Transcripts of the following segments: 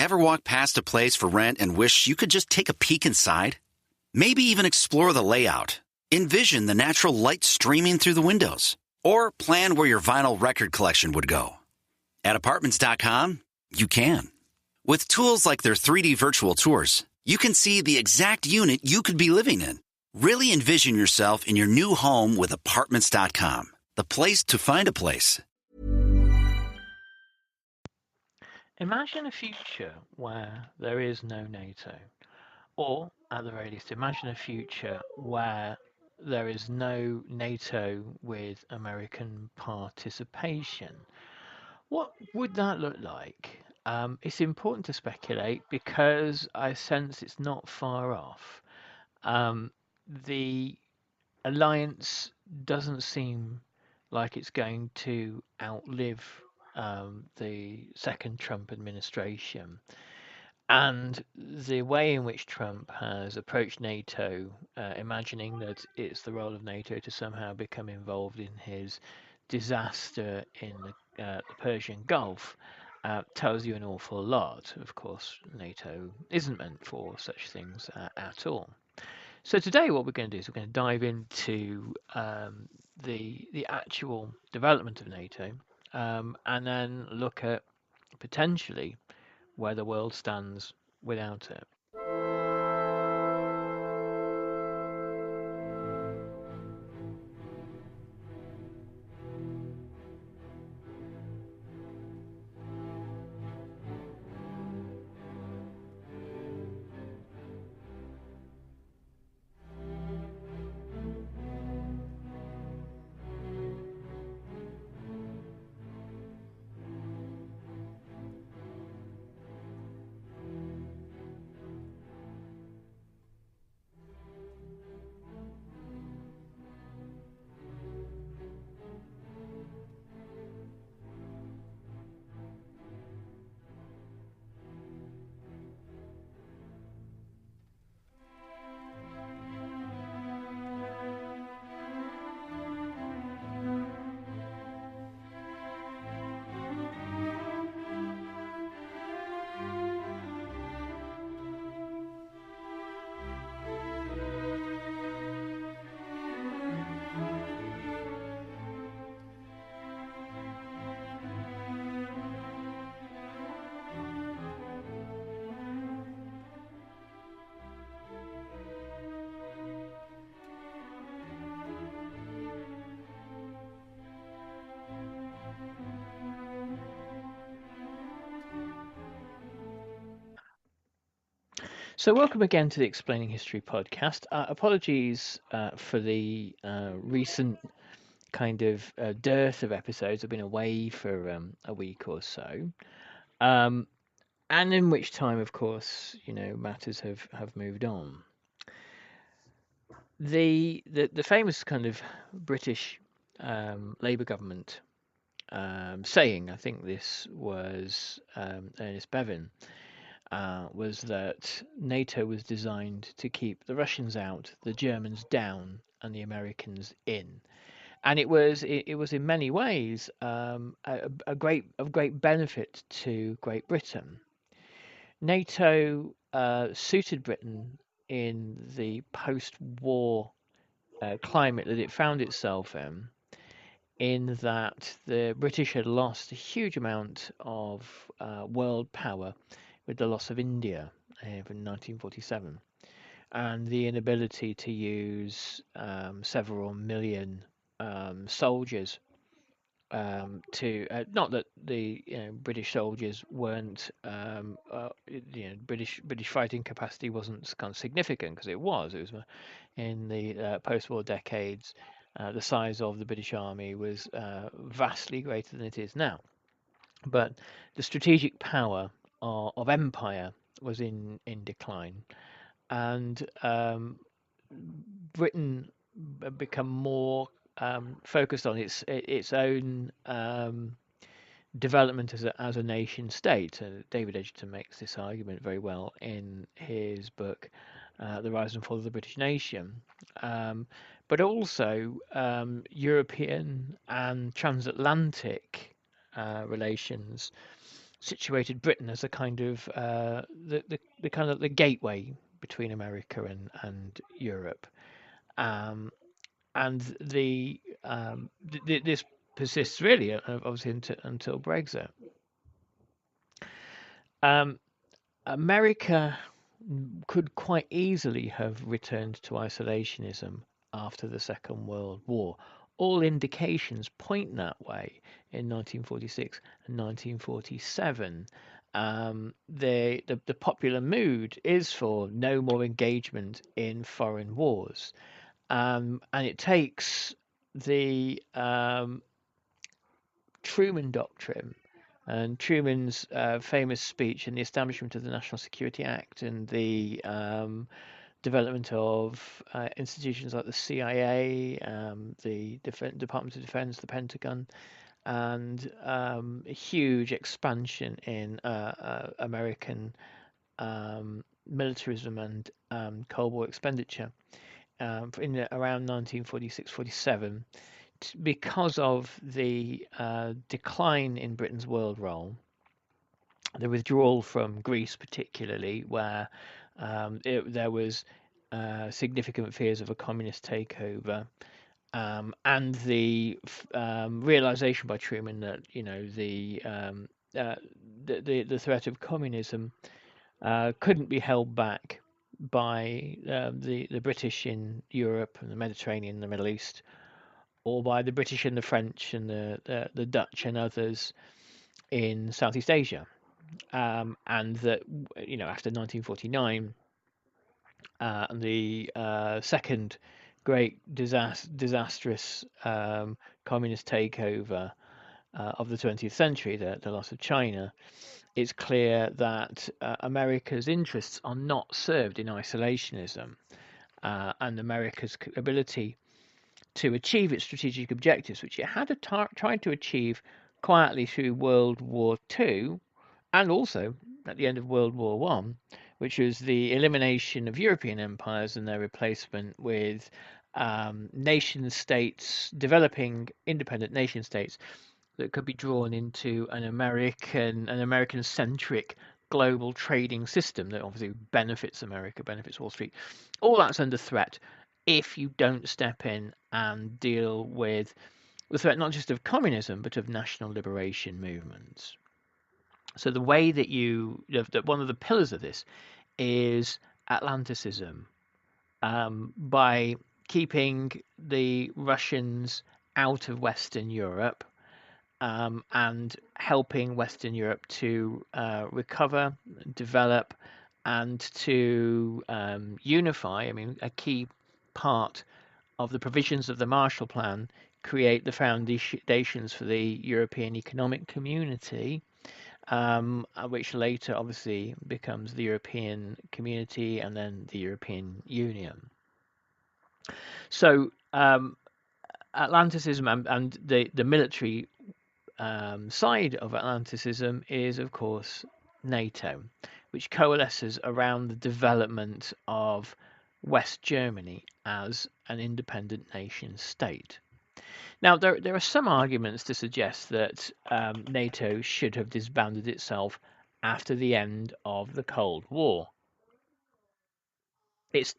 Ever walk past a place for rent and wish you could just take a peek inside? Maybe even explore the layout. Envision the natural light streaming through the windows. Or plan where your vinyl record collection would go. At Apartments.com, you can. With tools like their 3D virtual tours, you can see the exact unit you could be living in. Really envision yourself in your new home with Apartments.com, the place to find a place. Imagine a future where there is no NATO. Or, at the very least, imagine a future where there is no NATO with American participation. What would that look like? It's important to speculate because I sense it's not far off. The alliance doesn't seem like it's going to outlive the second Trump administration. And the way in which Trump has approached NATO, imagining that it's the role of NATO to somehow become involved in his disaster in the Persian Gulf, tells you an awful lot. Of course, NATO isn't meant for such things at all. So today, what we're going to do is we're going to dive into the actual development of NATO, and then look at potentially where the world stands without it. So, welcome again to the Explaining History podcast. Apologies for the recent kind of dearth of episodes. I've been away for a week or so, and in which time, of course, matters have moved on. The famous kind of British Labour government saying, I think this was Ernest Bevin, was that NATO was designed to keep the Russians out, the Germans down, and the Americans in. And it was in many ways a great benefit to Great Britain. NATO suited Britain in the post-war climate that it found itself in that the British had lost a huge amount of world power with the loss of India in 1947, and the inability to use several million soldiers to not that the British soldiers weren't British fighting capacity wasn't kind of significant, because it was in the post-war decades. The size of the British Army was vastly greater than it is now, but the strategic power of empire was in decline, and Britain become more focused on its own development as a nation state. David Edgerton makes this argument very well in his book The Rise and Fall of the British Nation, but also European and transatlantic relations situated Britain as a kind of the kind of the gateway between America and Europe. Um, and this persists really, obviously, until Brexit. Um, America could quite easily have returned to isolationism after the Second World War. All indications point that way in 1946 and 1947. The popular mood is for no more engagement in foreign wars. And it takes the Truman Doctrine and Truman's famous speech and the establishment of the National Security Act and the development of institutions like the CIA, the Department of Defense, the Pentagon, and a huge expansion in American militarism and Cold War expenditure in around 1946-47 because of the decline in Britain's world role, the withdrawal from Greece particularly, where there was significant fears of a communist takeover, and the realization by Truman that the threat of communism couldn't be held back by the British in Europe and the Mediterranean and the Middle East, or by the British and the French and the Dutch and others in Southeast Asia. And that, after 1949, the second great disastrous communist takeover of the 20th century, the loss of China, it's clear that America's interests are not served in isolationism, and America's ability to achieve its strategic objectives, which it had tried to achieve quietly through World War II and also at the end of World War One, which was the elimination of European empires and their replacement with nation states, developing independent nation states that could be drawn into an American-centric global trading system that obviously benefits America, benefits Wall Street. All that's under threat if you don't step in and deal with the threat not just of communism but of national liberation movements. So the way that one of the pillars of this is Atlanticism, by keeping the Russians out of Western Europe, and helping Western Europe to recover, develop, and to unify. I mean, a key part of the provisions of the Marshall Plan create the foundations for the European Economic Community, which later obviously becomes the European Community and then the European Union. So Atlanticism and the military side of Atlanticism is, of course, NATO, which coalesces around the development of West Germany as an independent nation state. Now, there are some arguments to suggest that NATO should have disbanded itself after the end of the Cold War. It's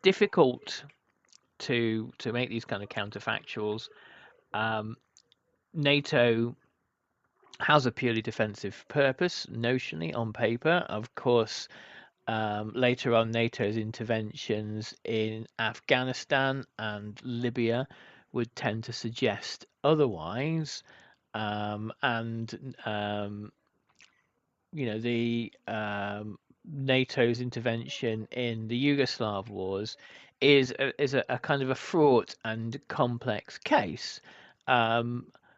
difficult to make these kind of counterfactuals. NATO has a purely defensive purpose, notionally, on paper. Of course, later on, NATO's interventions in Afghanistan and Libya would tend to suggest otherwise. The NATO's intervention in the Yugoslav wars is a kind of a fraught and complex case.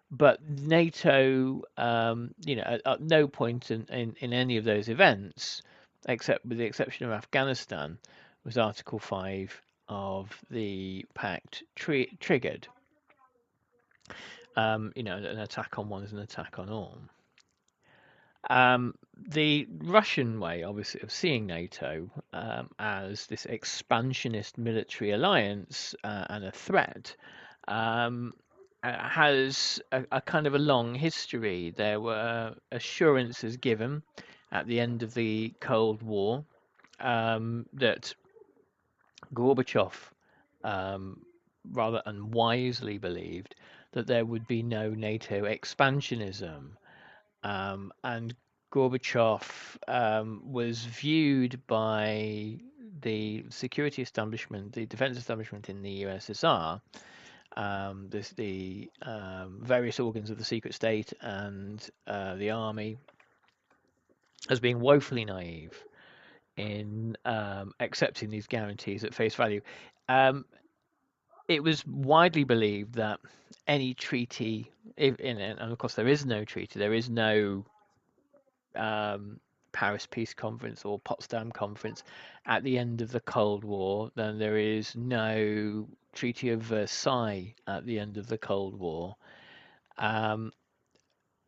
But NATO, at no point in any of those events, except with the exception of Afghanistan, was Article 5 of the pact triggered. An attack on one is an attack on all. The Russian way, obviously, of seeing NATO as this expansionist military alliance and a threat, has a kind of a long history. There were assurances given at the end of the Cold War that Gorbachev um, rather unwisely believed that there would be no NATO expansionism. And Gorbachev was viewed by the security establishment, the defense establishment in the USSR, the various organs of the secret state and the army, as being woefully naive in accepting these guarantees at face value. Um, it was widely believed that any treaty, and of course there is no treaty, there is no Paris Peace Conference or Potsdam Conference at the end of the Cold War, then there is no Treaty of Versailles at the end of the Cold War. And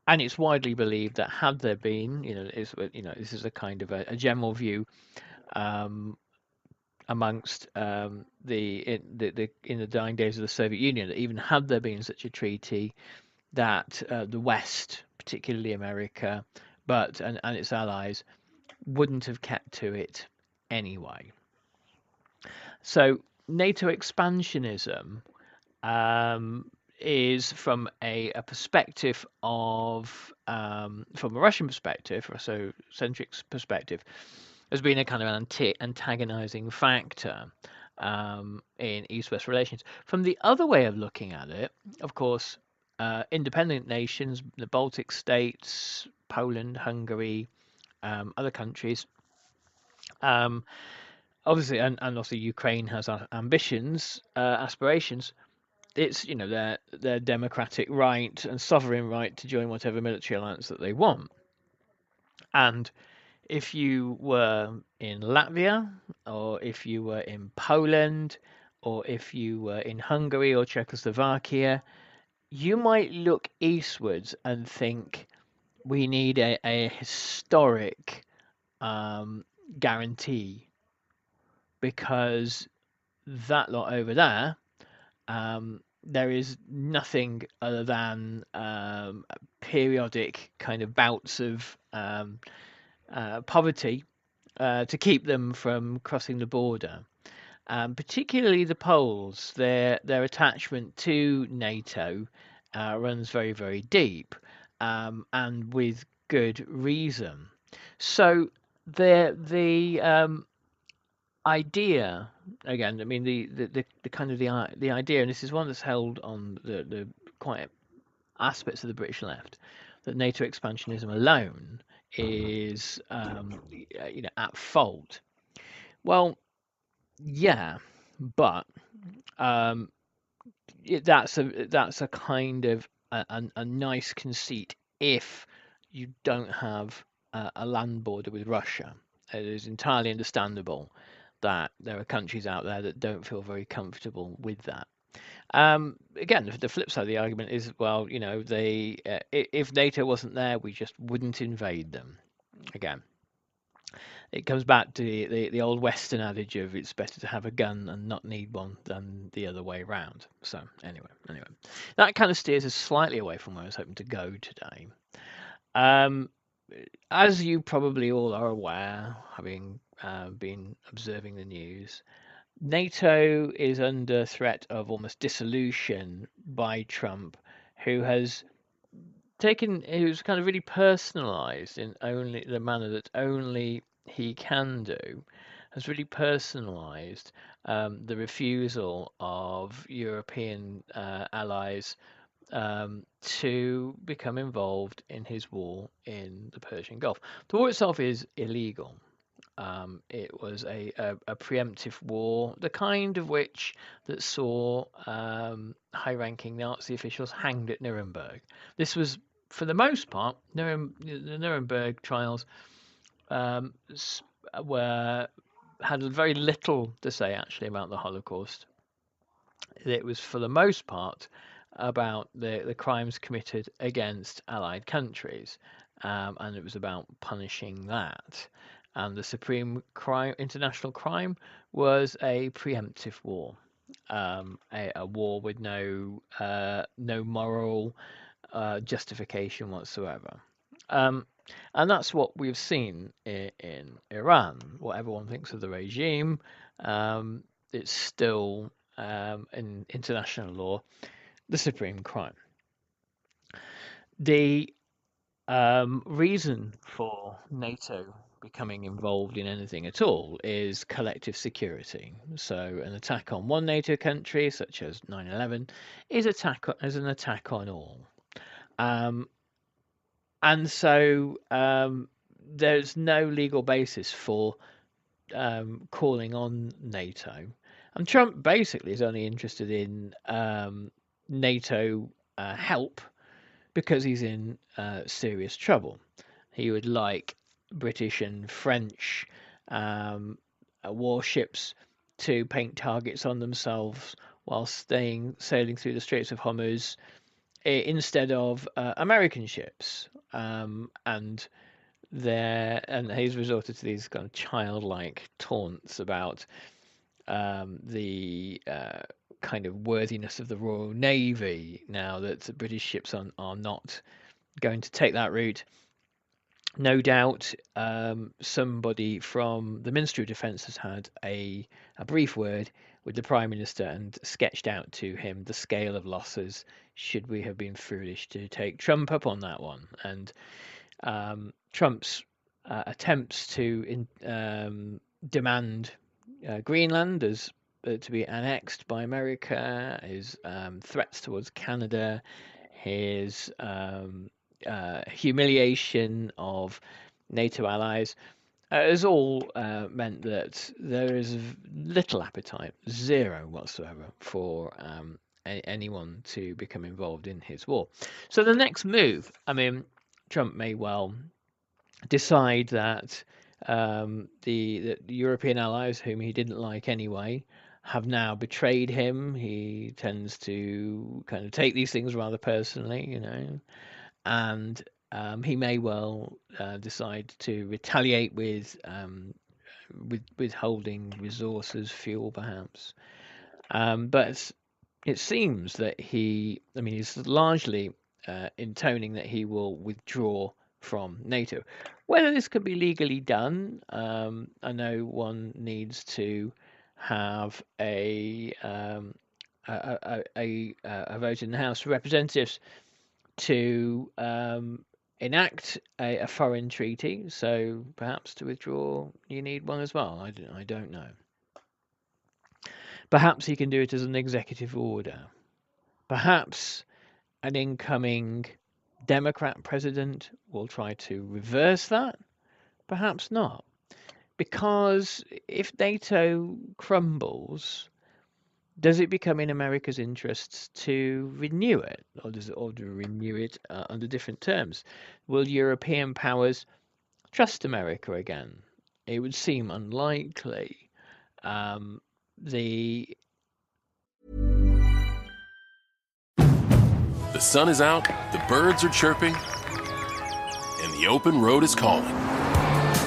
it's widely believed that had there been, this is a kind of a general view amongst in the dying days of the Soviet Union, that even had there been such a treaty, that the West, particularly America, and its allies, wouldn't have kept to it anyway. So NATO expansionism is from a perspective of from a Russian perspective, Russo-centric perspective, has been a kind of antagonizing factor in East-West relations. From the other way of looking at it, of course, independent nations, the Baltic states, Poland, Hungary, other countries, obviously, and also Ukraine has ambitions, aspirations. It's their democratic right and sovereign right to join whatever military alliance that they want. And if you were in Latvia, or if you were in Poland, or if you were in Hungary or Czechoslovakia, you might look eastwards and think we need a historic guarantee, because that lot over there, there is nothing other than periodic kind of bouts of poverty to keep them from crossing the border. Particularly the Poles, their attachment to NATO runs very, very deep, and with good reason. So the idea, again, I mean the kind of the idea, and this is one that's held on the quite aspects of the British left, that NATO expansionism alone is at fault. Well, yeah, but that's a kind of a nice conceit if you don't have a land border with Russia. It is entirely understandable that there are countries out there that don't feel very comfortable with that. Again, the flip side of the argument is, well, if NATO wasn't there, we just wouldn't invade them. Again, it comes back to the old Western adage of it's better to have a gun and not need one than the other way around. So anyway, that kind of steers us slightly away from where I was hoping to go today. As you probably all are aware, having been observing the news, NATO is under threat of almost dissolution by Trump, who's kind of really personalized in only the manner that only he can do, has really personalized the refusal of European allies to become involved in his war in the Persian Gulf. The war itself is illegal. It was a preemptive war, the kind of which that saw high-ranking Nazi officials hanged at Nuremberg. This was, for the most part, the Nuremberg trials had very little to say actually about the Holocaust. It was, for the most part, about the crimes committed against Allied countries, and it was about punishing that. And the supreme crime, international crime, was a preemptive war. a war with no moral justification whatsoever. And that's what we've seen in Iran. What everyone thinks of the regime, it's still, in international law, the supreme crime. The reason for NATO becoming involved in anything at all is collective security. So an attack on one NATO country, such as 9/11, is an attack on all. And so there's no legal basis for calling on NATO. And Trump basically is only interested in NATO help because he's in serious trouble. He would like British and French warships to paint targets on themselves while sailing through the Straits of Hormuz instead of American ships. And he's resorted to these kind of childlike taunts about the kind of worthiness of the Royal Navy now that the British ships are not going to take that route. No doubt somebody from the Ministry of Defence has had a brief word with the Prime Minister and sketched out to him the scale of losses should we have been foolish to take Trump up on that one. And Trump's attempts to demand Greenland as to be annexed by America, his threats towards Canada, his humiliation of NATO allies has all meant that there is little appetite, zero whatsoever, for anyone to become involved in his war. So the next move, I mean, Trump may well decide that the European allies, whom he didn't like anyway, have now betrayed him. He tends to kind of take these things rather personally, and he may well decide to retaliate with withholding resources, fuel perhaps. But it seems that he's largely intoning that he will withdraw from NATO. Whether this could be legally done, I know one needs to have a vote in the House of Representatives to enact a foreign treaty. So perhaps to withdraw, you need one as well. I don't know. Perhaps he can do it as an executive order. Perhaps an incoming Democrat president will try to reverse that. Perhaps not. Because if NATO crumbles, does it become in America's interests to renew it, or to renew it under different terms? Will European powers trust America again? It would seem unlikely. The sun is out, the birds are chirping, and the open road is calling.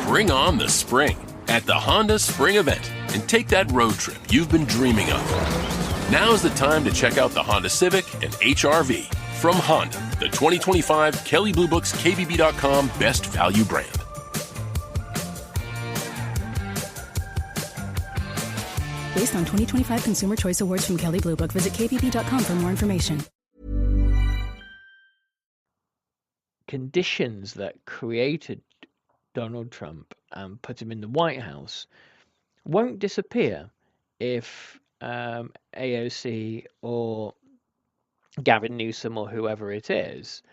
Bring on the spring at the Honda Spring Event and take that road trip you've been dreaming of. Now's the time to check out the Honda Civic and HR-V from Honda, the 2025 Kelley Blue Book's KBB.com Best Value brand. Based on 2025 Consumer Choice Awards from Kelley Blue Book, visit kbb.com for more information. Conditions that created Donald Trump and put him in the White House won't disappear if AOC or Gavin Newsom or whoever it is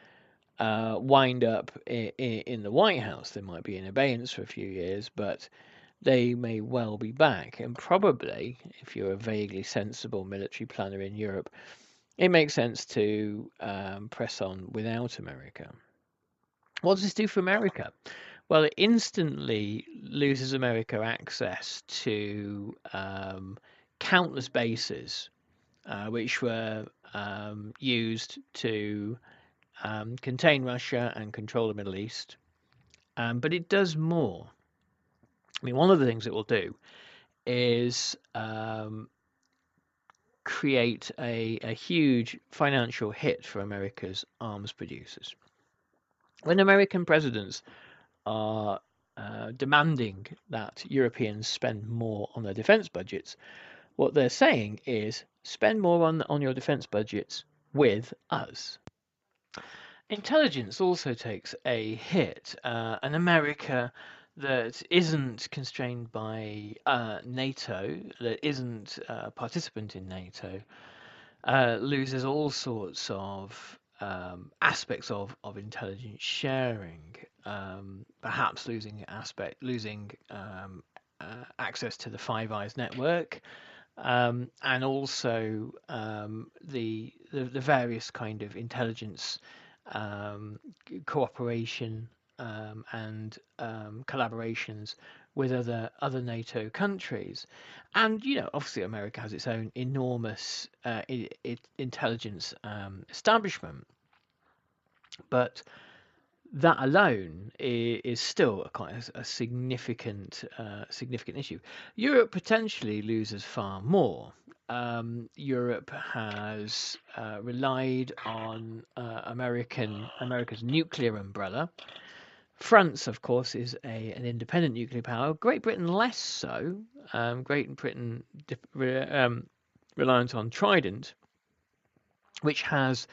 wind up in the White House. They might be in abeyance for a few years, but they may well be back. And probably, if you're a vaguely sensible military planner in Europe, it makes sense to press on without America. What does this do for America? Well, it instantly loses America access to countless bases which were used to contain Russia and control the Middle East. But it does more. I mean, one of the things it will do is create a huge financial hit for America's arms producers. When American presidents are demanding that Europeans spend more on their defense budgets, what they're saying is spend more on your defense budgets with us. Intelligence also takes a hit. An America that isn't constrained by NATO, that isn't a participant in NATO, loses all sorts of aspects of intelligence sharing, perhaps losing access to the Five Eyes network, and also the various kind of intelligence cooperation and collaborations with other NATO countries. And obviously America has its own enormous intelligence establishment, but that alone is still quite a significant issue. Europe potentially loses far more. Europe has relied on America's nuclear umbrella. France, of course, is an independent nuclear power. Great Britain less so. Great Britain reliant on Trident, which has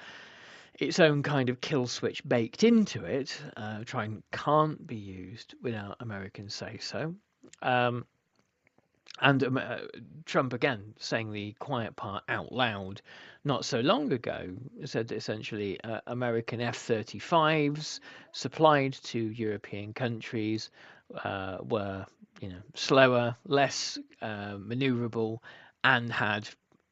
its own kind of kill switch baked into it. Trident can't be used without American say-so. And Trump, again, saying the quiet part out loud not so long ago, said that essentially American F-35s supplied to European countries were, slower, less maneuverable, and had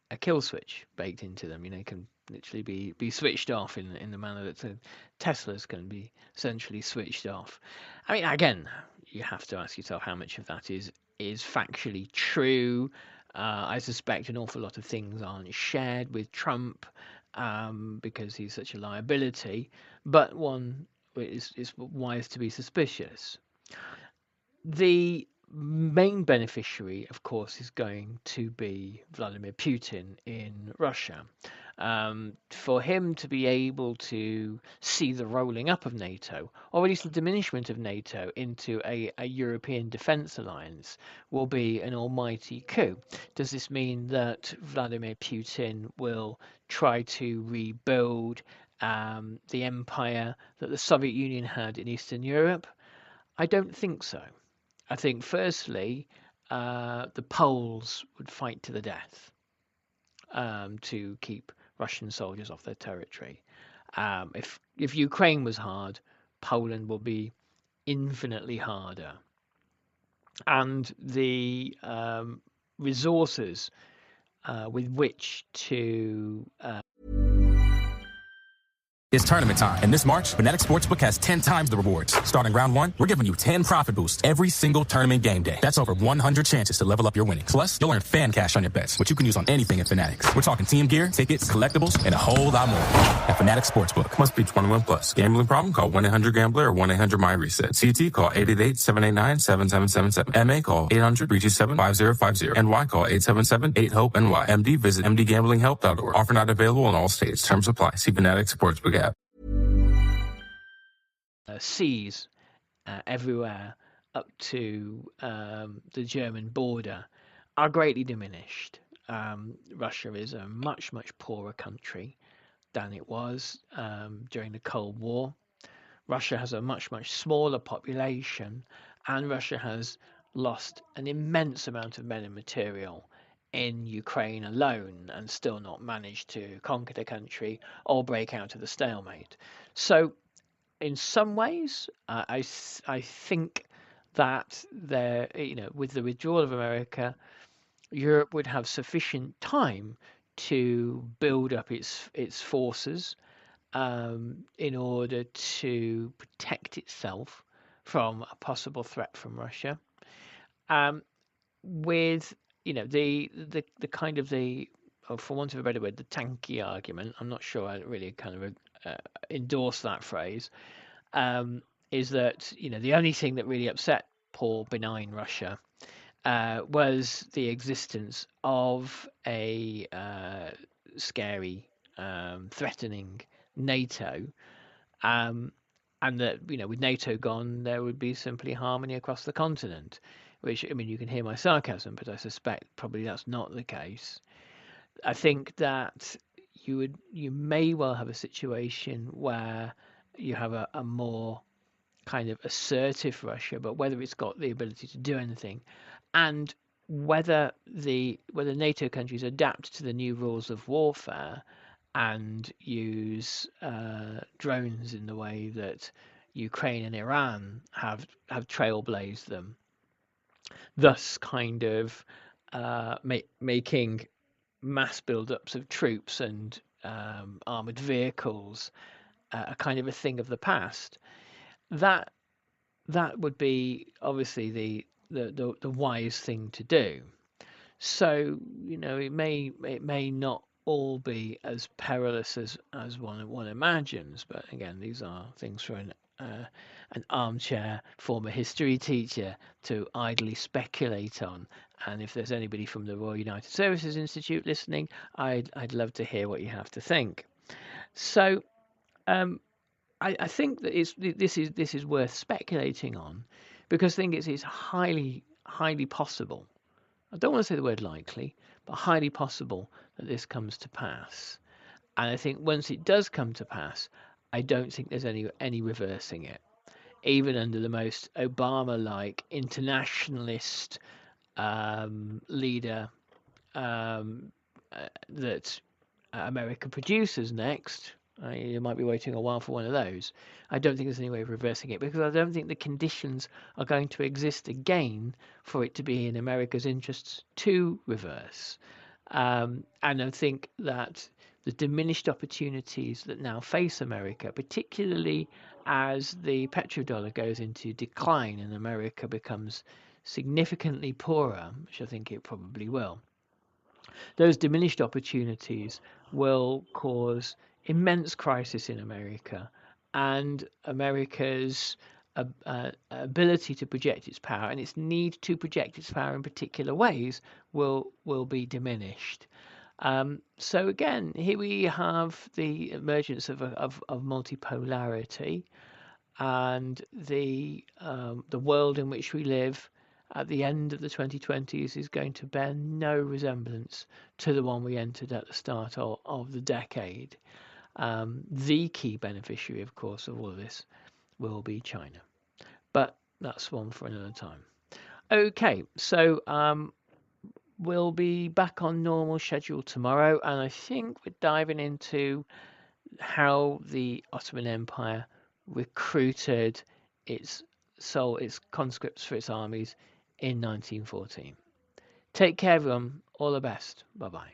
a kill switch baked into them. Can literally be switched off in the manner that Teslas can be essentially switched off. I mean, again, you have to ask yourself how much of that is factually true. I suspect an awful lot of things aren't shared with Trump because he's such a liability, but one is wise to be suspicious. The main beneficiary, of course, is going to be Vladimir Putin in Russia. For him to be able to see the rolling up of NATO, or at least the diminishment of NATO into a European defence alliance, will be an almighty coup. Does this mean that Vladimir Putin will try to rebuild the empire that the Soviet Union had in Eastern Europe? I don't think so. I think, firstly, the Poles would fight to the death to keep Russian soldiers off their territory. If Ukraine was hard, Poland will be infinitely harder. And the resources with which to It's tournament time, and this March, Fanatic Sportsbook has 10 times the rewards. Starting round one, we're giving you 10 profit boosts every single tournament game day. That's over 100 chances to level up your winnings. Plus, you'll earn fan cash on your bets, which you can use on anything at Fanatics. We're talking team gear, tickets, collectibles, and a whole lot more at Fanatic Sportsbook. Must be 21 plus. Gambling problem? Call 1-800-GAMBLER or 1-800-MY-RESET. CT, call 888-789-7777. MA, call 800-327-5050. NY, call 877-8-HOPE-NY. MD, visit mdgamblinghelp.org. Offer not available in all states. Terms apply. See Fanatic Sportsbook app. Seas everywhere up to the German border are greatly diminished. Russia is a much poorer country than it was during the Cold War. Russia has a much smaller population, and Russia has lost an immense amount of men and material in Ukraine alone, and still not managed to conquer the country or break out of the stalemate. So in some ways, I think that there, with the withdrawal of America, Europe would have sufficient time to build up its forces in order to protect itself from a possible threat from Russia. With the kind of for want of a better word, the tanky argument. I'm not sure I really kind of endorse that phrase. Is that the only thing that really upset poor benign Russia was the existence of a scary, threatening NATO, and that, with NATO gone, there would be simply harmony across the continent. Which, I mean, you can hear my sarcasm, but I suspect probably that's not the case. I think that you may well have a situation where you have a more kind of assertive Russia, but whether it's got the ability to do anything, and whether NATO countries adapt to the new rules of warfare and use drones in the way that Ukraine and Iran have trailblazed them, thus kind of making mass build-ups of troops and armored vehicles a kind of a thing of the past. That would be obviously the wise thing to do. So it may not all be as perilous as one imagines, but again, these are things for an armchair former history teacher to idly speculate on. And if there's anybody from the Royal United Services Institute listening, I'd love to hear what you have to think. So I think that this is worth speculating on, because I think it's highly possible. I don't want to say the word likely, but highly possible that this comes to pass. And I think once it does come to pass, I don't think there's any reversing it. Even under the most Obama-like internationalist leader that America produces next, you might be waiting a while for one of those. I don't think there's any way of reversing it, because I don't think the conditions are going to exist again for it to be in America's interests to reverse. And I think that the diminished opportunities that now face America, particularly as the petrodollar goes into decline and America becomes significantly poorer, which I think it probably will, those diminished opportunities will cause immense crisis in America, and America's ability to project its power and its need to project its power in particular ways will be diminished. So again, here we have the emergence of multipolarity, and the world in which we live at the end of the 2020s is going to bear no resemblance to the one we entered at the start of the decade. The key beneficiary, of course, of all of this will be China. But that's one for another time. Okay, so we'll be back on normal schedule tomorrow, and I think we're diving into how the Ottoman Empire recruited its conscripts for its armies in 1914. Take care, everyone. All the best. Bye-bye.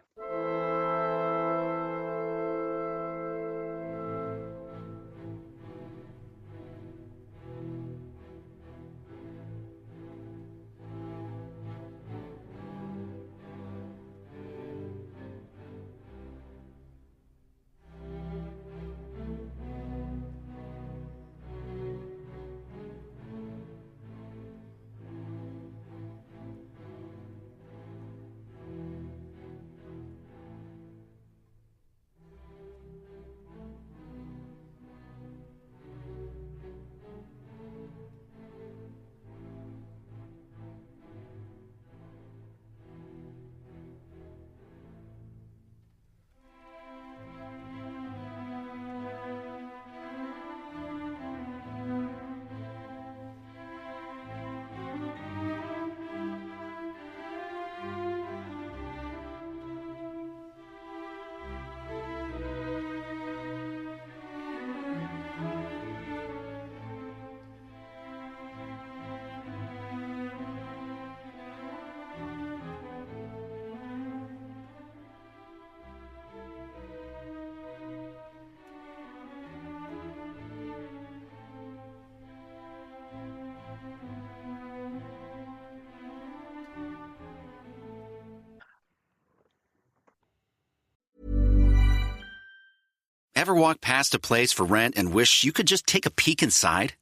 Ever walk past a place for rent and wish you could just take a peek inside?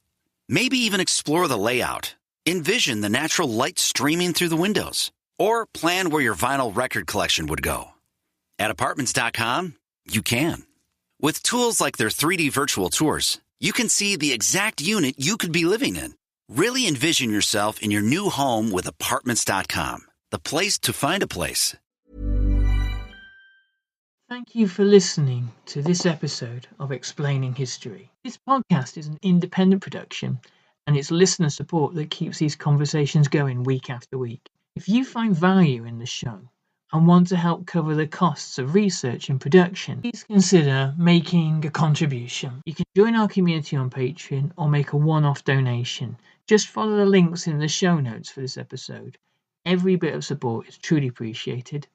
Maybe even explore the layout. Envision the natural light streaming through the windows, or plan where your vinyl record collection would go. At Apartments.com, you can. With tools like their 3D virtual tours, you can see the exact unit you could be living in. Really envision yourself in your new home with Apartments.com, the place to find a place. Thank you for listening to this episode of Explaining History. This podcast is an independent production, and it's listener support that keeps these conversations going week after week. If you find value in the show and want to help cover the costs of research and production, please consider making a contribution. You can join our community on Patreon or make a one-off donation. Just follow the links in the show notes for this episode. Every bit of support is truly appreciated.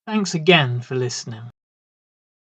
Thanks again for listening.